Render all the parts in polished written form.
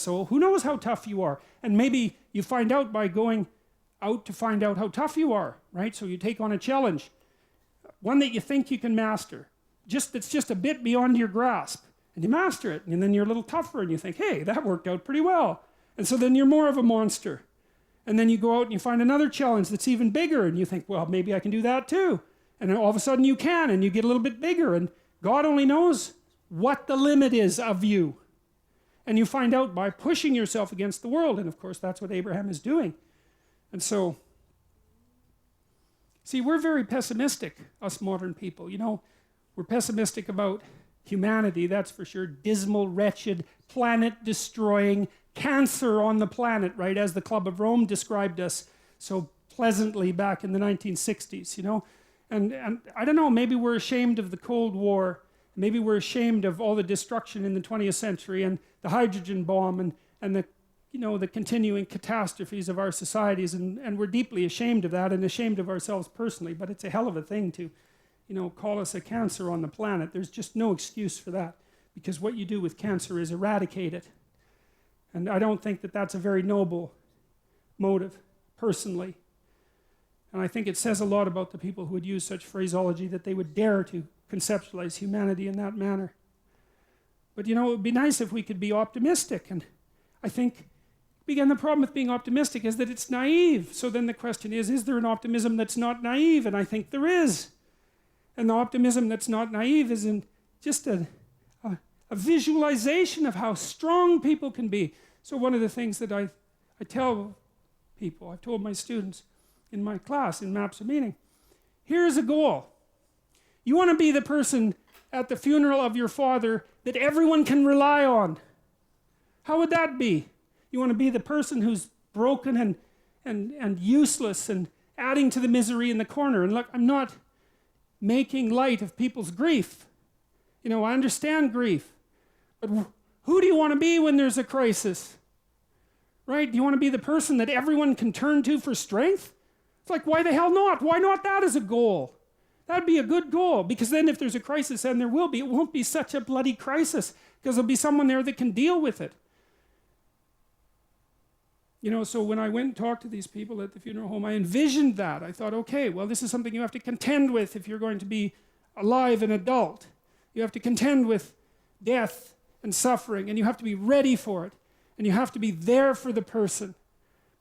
So who knows how tough you are? And maybe you find out by going out to find out how tough you are, right? So you take on a challenge, one that you think you can master, that's just a bit beyond your grasp, and you master it, and then you're a little tougher, and you think, hey, that worked out pretty well. And so then you're more of a monster. And then you go out and you find another challenge that's even bigger, and you think, well, maybe I can do that too. And then all of a sudden you can, and you get a little bit bigger, and God only knows what the limit is of you. And you find out by pushing yourself against the world, and of course that's what Abraham is doing. And so, see, we're very pessimistic, us modern people. You know, we're pessimistic about humanity, that's for sure. Dismal, wretched, planet-destroying, cancer on the planet, right? As the Club of Rome described us so pleasantly back in the 1960s, you know? And I don't know, maybe we're ashamed of the Cold War. Maybe we're ashamed of all the destruction in the 20th century and the hydrogen bomb and the, you know, the continuing catastrophes of our societies. And we're deeply ashamed of that and ashamed of ourselves personally. But it's a hell of a thing to, you know, call us a cancer on the planet. There's just no excuse for that. Because what you do with cancer is eradicate it. And I don't think that that's a very noble motive, personally. And I think it says a lot about the people who would use such phraseology, that they would dare to conceptualize humanity in that manner. But you know, it would be nice if we could be optimistic. And I think, again, the problem with being optimistic is that it's naive. So then the question is there an optimism that's not naive? And I think there is. And the optimism that's not naive is in just a visualization of how strong people can be. So one of the things that I tell people, I've told my students in my class, in Maps of Meaning, here's a goal. You want to be the person at the funeral of your father that everyone can rely on. How would that be? You want to be the person who's broken and useless and adding to the misery in the corner. And look, I'm not making light of people's grief. You know, I understand grief. But who do you want to be when there's a crisis? Right? Do you want to be the person that everyone can turn to for strength? It's like, why the hell not? Why not that as a goal? That'd be a good goal, because then if there's a crisis, and there will be, it won't be such a bloody crisis, because there'll be someone there that can deal with it. You know, so when I went and talked to these people at the funeral home, I envisioned that. I thought, okay, well, this is something you have to contend with if you're going to be alive and adult. You have to contend with death and suffering, and you have to be ready for it, and you have to be there for the person,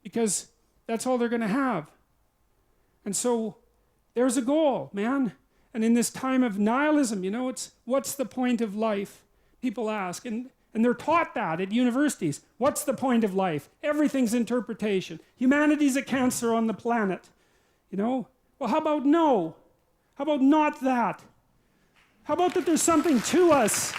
because that's all they're going to have. And so there's a goal, man. And in this time of nihilism, you know, it's what's the point of life? People ask, and they're taught that at universities. What's the point of life? Everything's interpretation. Humanity's a cancer on the planet. You know? Well, how about no? How about not that? How about that there's something to us?